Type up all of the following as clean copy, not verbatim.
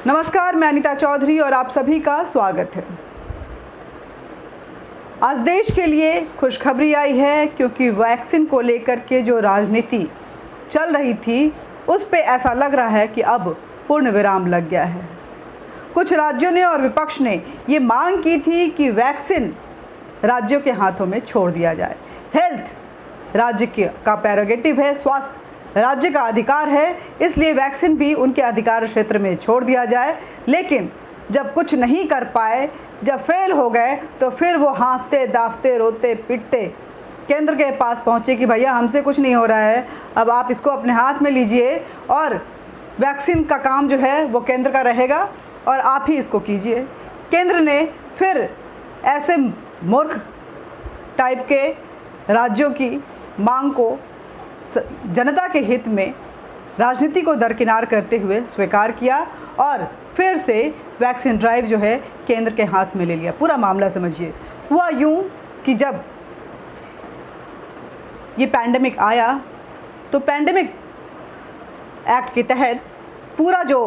नमस्कार, मैं अनीता चौधरी और आप सभी का स्वागत है। आज देश के लिए खुशखबरी आई है क्योंकि वैक्सीन को लेकर के जो राजनीति चल रही थी उस पे ऐसा लग रहा है कि अब पूर्ण विराम लग गया है। कुछ राज्यों ने और विपक्ष ने ये मांग की थी कि वैक्सीन राज्यों के हाथों में छोड़ दिया जाए। हेल्थ राज्य का प्रेरोगेटिव है, स्वास्थ्य राज्य का अधिकार है, इसलिए वैक्सीन भी उनके अधिकार क्षेत्र में छोड़ दिया जाए। लेकिन जब कुछ नहीं कर पाए, जब फेल हो गए, तो फिर वो हाँफते दाफते रोते पिटते केंद्र के पास पहुँचे कि भैया हमसे कुछ नहीं हो रहा है, अब आप इसको अपने हाथ में लीजिए और वैक्सीन का काम जो है वो केंद्र का रहेगा और आप ही इसको कीजिए। केंद्र ने फिर ऐसे मूर्ख टाइप के राज्यों की मांग को जनता के हित में राजनीति को दरकिनार करते हुए स्वीकार किया और फिर से वैक्सीन ड्राइव जो है केंद्र के हाथ में ले लिया। पूरा मामला समझिए, हुआ यूं कि जब ये पैंडेमिक आया तो पैंडेमिक एक्ट के तहत पूरा जो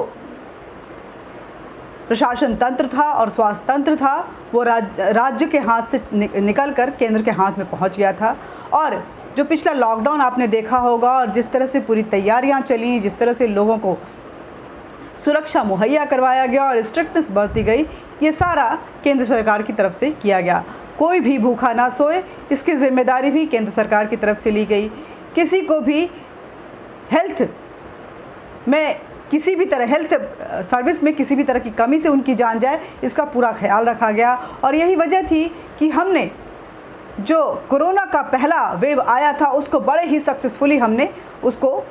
प्रशासन तंत्र था और स्वास्थ्य तंत्र था वो राज्य के हाथ से निकल कर केंद्र के हाथ में पहुंच गया था। और जो पिछला लॉकडाउन आपने देखा होगा और जिस तरह से पूरी तैयारियां चली, जिस तरह से लोगों को सुरक्षा मुहैया करवाया गया और स्ट्रिक्टनेस बरती गई, ये सारा केंद्र सरकार की तरफ से किया गया। कोई भी भूखा ना सोए, इसकी जिम्मेदारी भी केंद्र सरकार की तरफ से ली गई। किसी को भी हेल्थ में किसी भी तरह हेल्थ सर्विस में किसी भी तरह की कमी से उनकी जान जाए, इसका पूरा ख्याल रखा गया। और यही वजह थी कि हमने जो कोरोना का पहला वेव आया था उसको बड़े ही सक्सेसफुली हमने उसको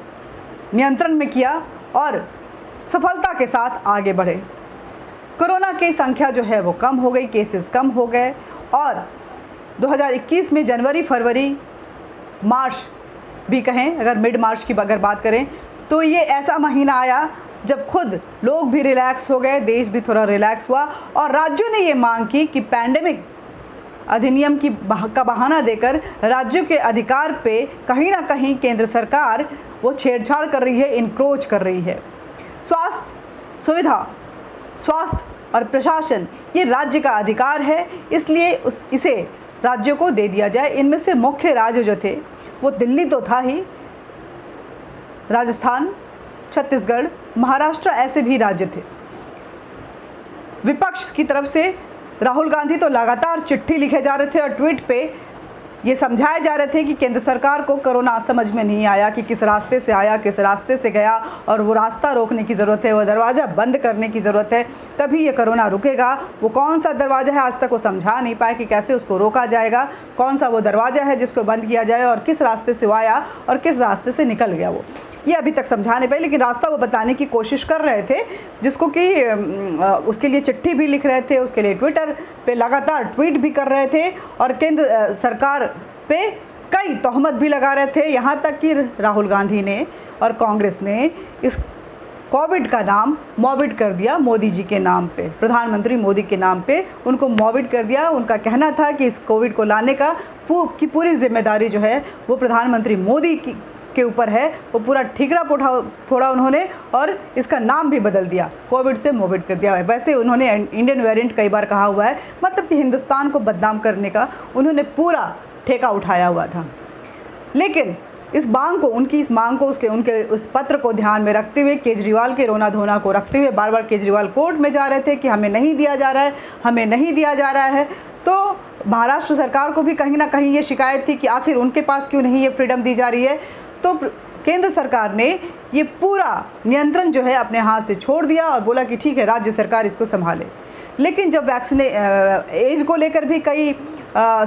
नियंत्रण में किया और सफलता के साथ आगे बढ़े। कोरोना की संख्या जो है वो कम हो गई, केसेस कम हो गए और 2021 में जनवरी, फरवरी, मार्च भी कहें, अगर मिड मार्च की अगर बात करें तो ये ऐसा महीना आया जब खुद लोग भी रिलैक्स हो गए, देश भी थोड़ा रिलैक्स हुआ और राज्यों ने ये मांग की कि पैंडेमिक अधिनियम का बहाना देकर राज्यों के अधिकार पे कहीं ना कहीं केंद्र सरकार वो छेड़छाड़ कर रही है, इनक्रोच कर रही है। स्वास्थ्य सुविधा, स्वास्थ्य और प्रशासन ये राज्य का अधिकार है, इसलिए इसे राज्यों को दे दिया जाए। इनमें से मुख्य राज्य जो थे वो दिल्ली तो था ही, राजस्थान, छत्तीसगढ़, महाराष्ट्र ऐसे भी राज्य थे। विपक्ष की तरफ से राहुल गांधी तो लगातार चिट्ठी लिखे जा रहे थे और ट्वीट पे ये समझाए जा रहे थे कि केंद्र सरकार को कोरोना समझ में नहीं आया कि किस रास्ते से आया, किस रास्ते से गया और वो रास्ता रोकने की ज़रूरत है, वो दरवाज़ा बंद करने की ज़रूरत है, तभी ये कोरोना रुकेगा। वो कौन सा दरवाज़ा है आज तक वो समझा नहीं पाए कि कैसे उसको रोका जाएगा, कौन सा वो दरवाज़ा है जिसको बंद किया जाए और किस रास्ते से वो आया और किस रास्ते से निकल गया, वो ये अभी तक समझा नहीं पाए। लेकिन रास्ता वो बताने की कोशिश कर रहे थे, जिसको कि उसके लिए चिट्ठी भी लिख रहे थे, उसके लिए ट्विटर पे लगातार ट्वीट भी कर रहे थे और केंद्र सरकार पे कई तोहमत भी लगा रहे थे। यहाँ तक कि राहुल गांधी ने और कांग्रेस ने इस कोविड का नाम मोविड कर दिया मोदी जी के नाम पे, प्रधानमंत्री मोदी के नाम पे उनको मोविड कर दिया। उनका कहना था कि इस कोविड को लाने का की पूरी जिम्मेदारी जो है वो प्रधानमंत्री मोदी के ऊपर है। वो पूरा ठिकरा फोड़ा उन्होंने और इसका नाम भी बदल दिया, कोविड से मोविड कर दिया। वैसे उन्होंने इंडियन वेरिएंट कई बार कहा हुआ है, मतलब कि हिंदुस्तान को बदनाम करने का उन्होंने पूरा ठेका उठाया हुआ था। लेकिन इस मांग को, उनकी इस मांग को, उनके उस पत्र को ध्यान में रखते हुए, केजरीवाल के रोना धोना को रखते हुए बार बार केजरीवाल कोर्ट में जा रहे थे कि हमें नहीं दिया जा रहा है, हमें नहीं दिया जा रहा है। तो महाराष्ट्र सरकार को भी कहीं ना कहीं ये शिकायत थी कि आखिर उनके पास क्यों नहीं ये फ्रीडम दी जा रही है। तो केंद्र सरकार ने ये पूरा नियंत्रण जो है अपने हाथ से छोड़ दिया और बोला कि ठीक है, राज्य सरकार इसको संभाले। लेकिन जब वैक्सीन एज को लेकर भी कई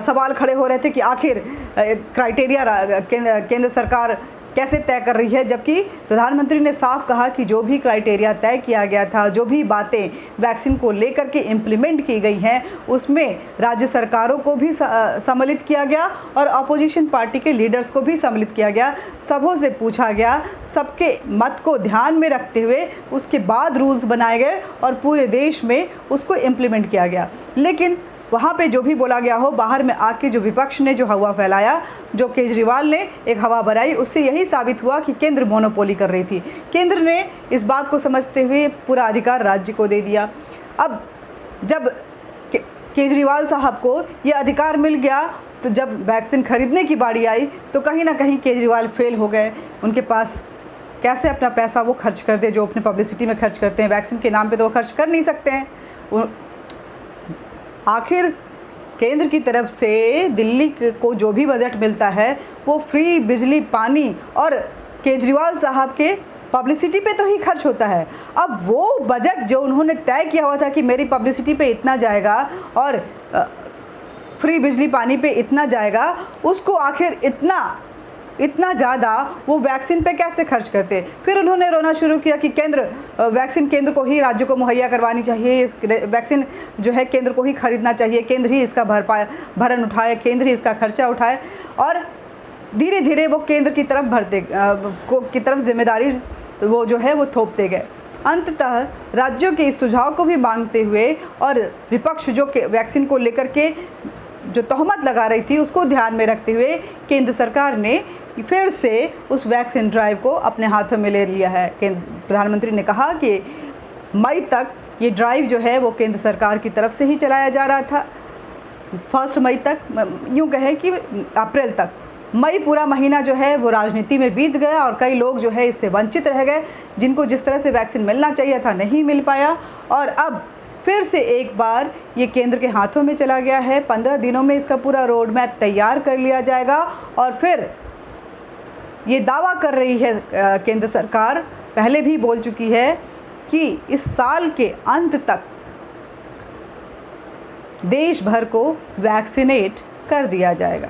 सवाल खड़े हो रहे थे कि आखिर क्राइटेरिया केंद्र सरकार कैसे तय कर रही है, जबकि प्रधानमंत्री ने साफ कहा कि जो भी क्राइटेरिया तय किया गया था, जो भी बातें वैक्सीन को लेकर के इम्प्लीमेंट की गई हैं, उसमें राज्य सरकारों को भी सम्मिलित किया गया और अपोजिशन पार्टी के लीडर्स को भी सम्मिलित किया गया। सबों से पूछा गया, सबके मत को ध्यान में रखते हुए उसके बाद रूल्स बनाए गए और पूरे देश में उसको इम्प्लीमेंट किया गया। लेकिन वहाँ पे जो भी बोला गया हो, बाहर में आके जो विपक्ष ने जो हवा फैलाया, जो केजरीवाल ने एक हवा बनाई, उससे यही साबित हुआ कि केंद्र मोनोपोली कर रही थी। केंद्र ने इस बात को समझते हुए पूरा अधिकार राज्य को दे दिया। अब जब केजरीवाल साहब को ये अधिकार मिल गया, तो जब वैक्सीन खरीदने की बारी आई तो कहीं ना कहीं केजरीवाल फेल हो गए। उनके पास कैसे अपना पैसा वो खर्च कर दे जो अपने पब्लिसिटी में खर्च करते हैं, वैक्सीन के नाम पे तो वो खर्च कर नहीं सकते हैं। आखिर केंद्र की तरफ से दिल्ली को जो भी बजट मिलता है वो फ्री बिजली, पानी और केजरीवाल साहब के पब्लिसिटी पे तो ही खर्च होता है। अब वो बजट जो उन्होंने तय किया हुआ था कि मेरी पब्लिसिटी पे इतना जाएगा और फ्री बिजली पानी पे इतना जाएगा, उसको आखिर इतना ज़्यादा वो वैक्सीन पे कैसे खर्च करते। फिर उन्होंने रोना शुरू किया कि वैक्सीन केंद्र को ही राज्य को मुहैया करवानी चाहिए, वैक्सीन जो है केंद्र को ही खरीदना चाहिए, केंद्र ही इसका भरण उठाए, केंद्र ही इसका खर्चा उठाए। और धीरे धीरे वो केंद्र की तरफ जिम्मेदारी वो जो है वो थोपते गए। अंततः राज्यों के इस सुझाव को भी मांगते हुए और विपक्ष जो वैक्सीन को लेकर के जो तोहमत लगा रही थी उसको ध्यान में रखते हुए केंद्र सरकार ने फिर से उस वैक्सीन ड्राइव को अपने हाथों में ले लिया है। प्रधानमंत्री ने कहा कि मई तक ये ड्राइव जो है वो केंद्र सरकार की तरफ से ही चलाया जा रहा था। 1 मई तक, यूँ कहें कि अप्रैल तक, मई पूरा महीना जो है वो राजनीति में बीत गया और कई लोग जो है इससे वंचित रह गए, जिनको जिस तरह से वैक्सीन मिलना चाहिए था नहीं मिल पाया। और अब फिर से एक बार ये केंद्र के हाथों में चला गया है। 15 दिनों में इसका पूरा रोड मैप तैयार कर लिया जाएगा और फिर ये दावा कर रही है केंद्र सरकार, पहले भी बोल चुकी है कि इस साल के अंत तक देश भर को वैक्सीनेट कर दिया जाएगा।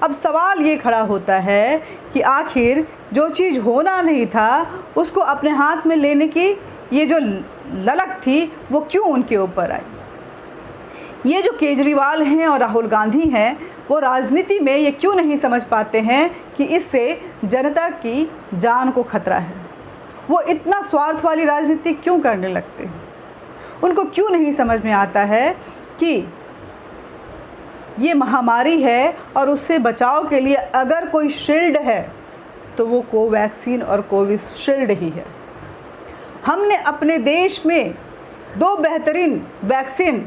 अब सवाल ये खड़ा होता है कि आखिर जो चीज़ होना नहीं था उसको अपने हाथ में लेने की ये जो ललक थी वो क्यों उनके ऊपर आई। ये जो केजरीवाल हैं और राहुल गांधी हैं वो राजनीति में ये क्यों नहीं समझ पाते हैं कि इससे जनता की जान को खतरा है। वो इतना स्वार्थ वाली राजनीति क्यों करने लगते हैं। उनको क्यों नहीं समझ में आता है कि ये महामारी है और उससे बचाव के लिए अगर कोई शील्ड है तो वो कोवैक्सीन और कोविशील्ड ही है। हमने अपने देश में 2 बेहतरीन वैक्सीन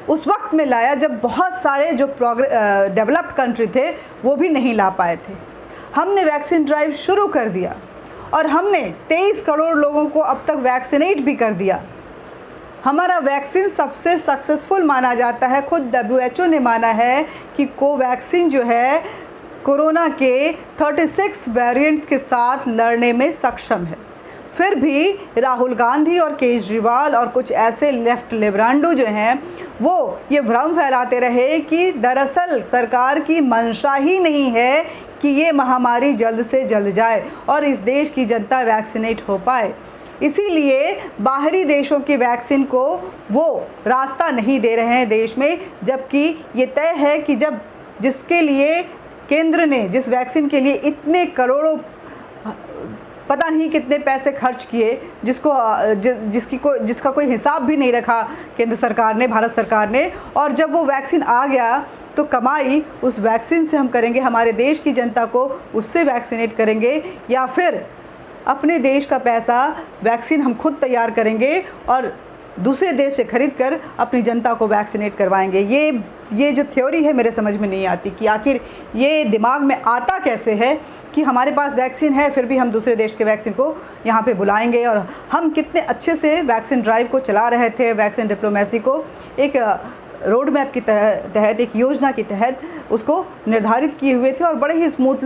उस वक्त में लाया जब बहुत सारे जो डेवलप्ड कंट्री थे वो भी नहीं ला पाए थे। हमने वैक्सीन ड्राइव शुरू कर दिया और हमने 23 करोड़ लोगों को अब तक वैक्सीनेट भी कर दिया। हमारा वैक्सीन सबसे सक्सेसफुल माना जाता है। खुद WHO ने माना है कि कोवैक्सीन जो है कोरोना के 36 वेरिएंट्स के साथ लड़ने में सक्षम है। फिर भी राहुल गांधी और केजरीवाल और कुछ ऐसे लेफ्ट लिबरांडो जो हैं वो ये भ्रम फैलाते रहे कि दरअसल सरकार की मंशा ही नहीं है कि ये महामारी जल्द से जल्द जाए और इस देश की जनता वैक्सीनेट हो पाए। इसीलिए बाहरी देशों की वैक्सीन को वो रास्ता नहीं दे रहे हैं देश में, जबकि ये तय है कि जब जिसके लिए केंद्र ने जिस वैक्सीन के लिए इतने करोड़ों पता नहीं कितने पैसे खर्च किए, जिसका कोई हिसाब भी नहीं रखा केंद्र सरकार ने, भारत सरकार ने, और जब वो वैक्सीन आ गया तो कमाई उस वैक्सीन से हम करेंगे, हमारे देश की जनता को उससे वैक्सीनेट करेंगे, या फिर अपने देश का पैसा वैक्सीन हम खुद तैयार करेंगे और दूसरे देश से खरीद कर अपनी जनता को वैक्सीनेट करवाएंगे। ये जो थ्योरी है मेरे समझ में नहीं आती कि आखिर ये दिमाग में आता कैसे है कि हमारे पास वैक्सीन है फिर भी हम दूसरे देश के वैक्सीन को यहाँ पे बुलाएंगे। और हम कितने अच्छे से वैक्सीन ड्राइव को चला रहे थे, वैक्सीन डिप्लोमेसी को एक रोड मैप की तहत, एक योजना के तहत उसको निर्धारित किए हुए थे और बड़े ही स्मूथ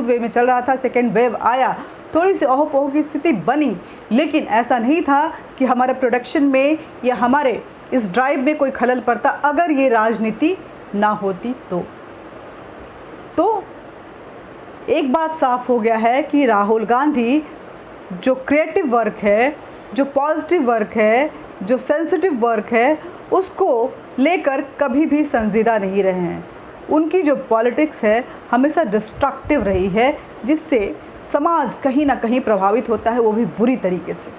वे में चल रहा था। सेकेंड वेव आया, थोड़ी सी ओहो पोहो की स्थिति बनी, लेकिन ऐसा नहीं था कि हमारे प्रोडक्शन में या हमारे इस ड्राइव में कोई खलल पड़ता अगर ये राजनीति ना होती तो एक बात साफ हो गया है कि राहुल गांधी जो क्रिएटिव वर्क है, जो पॉजिटिव वर्क है, जो सेंसिटिव वर्क है, उसको लेकर कभी भी संजीदा नहीं रहे हैं। उनकी जो पॉलिटिक्स है हमेशा डिस्ट्रक्टिव रही है, जिससे समाज कहीं ना कहीं प्रभावित होता है, वो भी बुरी तरीके से।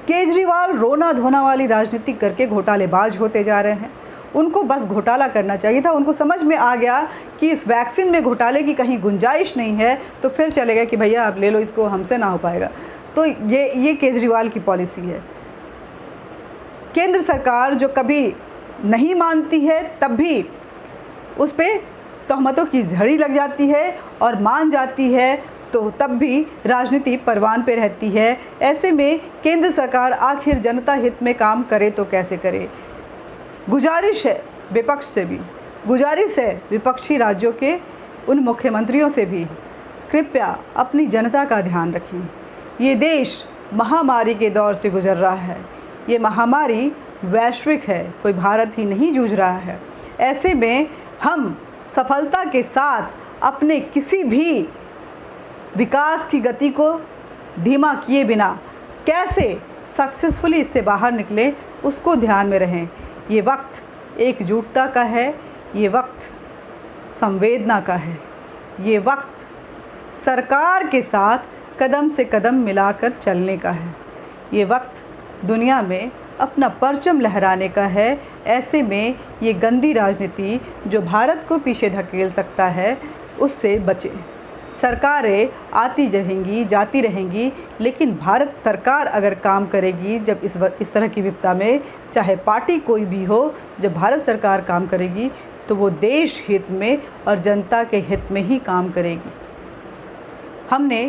केजरीवाल रोना धोना वाली राजनीति करके घोटालेबाज होते जा रहे हैं। उनको बस घोटाला करना चाहिए था। उनको समझ में आ गया कि इस वैक्सीन में घोटाले की कहीं गुंजाइश नहीं है, तो फिर चलेगा कि भैया आप ले लो इसको, हमसे ना हो पाएगा। तो ये केजरीवाल की पॉलिसी है। केंद्र सरकार जो कभी नहीं मानती है तब भी उस पर तहमतों की झड़ी लग जाती है, और मान जाती है तो तब भी राजनीति परवान पे रहती है। ऐसे में केंद्र सरकार आखिर जनता हित में काम करे तो कैसे करे। गुजारिश है विपक्ष से भी, गुजारिश है विपक्षी राज्यों के उन मुख्यमंत्रियों से भी, कृपया अपनी जनता का ध्यान रखें। ये देश महामारी के दौर से गुजर रहा है। ये महामारी वैश्विक है, कोई भारत ही नहीं जूझ रहा है। ऐसे में हम सफलता के साथ अपने किसी भी विकास की गति को धीमा किए बिना कैसे सक्सेसफुली इससे बाहर निकले, उसको ध्यान में रहें। ये वक्त एकजुटता का है, ये वक्त संवेदना का है, ये वक्त सरकार के साथ कदम से कदम मिलाकर चलने का है, ये वक्त दुनिया में अपना परचम लहराने का है। ऐसे में ये गंदी राजनीति जो भारत को पीछे धकेल सकता है, उससे बचें। सरकारें आती रहेंगी, जाती रहेंगी, लेकिन भारत सरकार अगर काम करेगी, जब इस तरह की विपदा में, चाहे पार्टी कोई भी हो, जब भारत सरकार काम करेगी तो वो देश हित में और जनता के हित में ही काम करेगी। हमने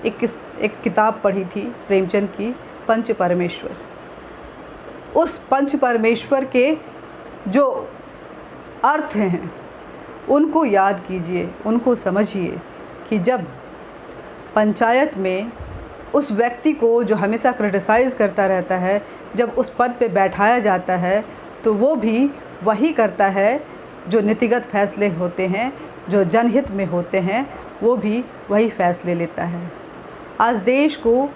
एक किताब पढ़ी थी प्रेमचंद की, पंच परमेश्वर। उस पंच परमेश्वर के जो अर्थ हैं उनको याद कीजिए, उनको समझिए कि जब पंचायत में उस व्यक्ति को जो हमेशा क्रिटिसाइज़ करता रहता है, जब उस पद पे बैठाया जाता है, तो वो भी वही करता है जो नीतिगत फैसले होते हैं, जो जनहित में होते हैं, वो भी वही फैसले लेता है। आज देश को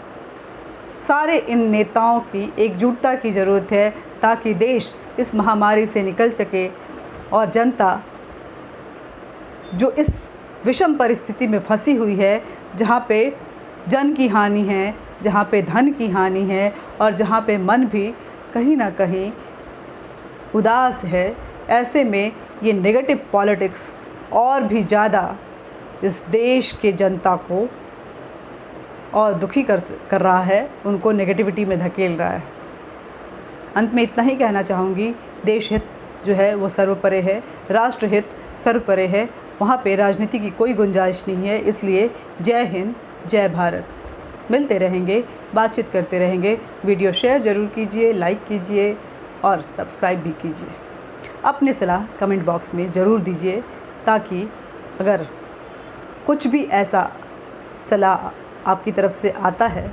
सारे इन नेताओं की एकजुटता की ज़रूरत है ताकि देश इस महामारी से निकल सके और जनता जो इस विषम परिस्थिति में फंसी हुई है, जहाँ पे जन की हानि है, जहाँ पे धन की हानि है और जहाँ पे मन भी कहीं ना कहीं उदास है, ऐसे में ये नेगेटिव पॉलिटिक्स और भी ज़्यादा इस देश के जनता को और दुखी कर रहा है, उनको नेगेटिविटी में धकेल रहा है। अंत में इतना ही कहना चाहूँगी, देश हित जो है वो सर्वोपरि है, राष्ट्र हित सर्वोपरि है, वहाँ पे राजनीति की कोई गुंजाइश नहीं है। इसलिए जय हिंद, जय भारत। मिलते रहेंगे, बातचीत करते रहेंगे। वीडियो शेयर ज़रूर कीजिए, लाइक कीजिए और सब्सक्राइब भी कीजिए। अपनी सलाह कमेंट बॉक्स में ज़रूर दीजिए, ताकि अगर कुछ भी ऐसा सलाह आपकी तरफ से आता है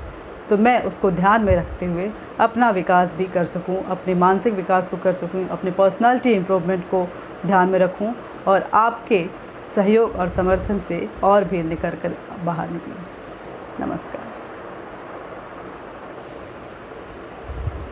तो मैं उसको ध्यान में रखते हुए अपना विकास भी कर सकूं, अपने मानसिक विकास को कर सकूं, अपने पर्सनालिटी इम्प्रूवमेंट को ध्यान में रखूं और आपके सहयोग और समर्थन से और भी निकल कर बाहर निकलूं। नमस्कार।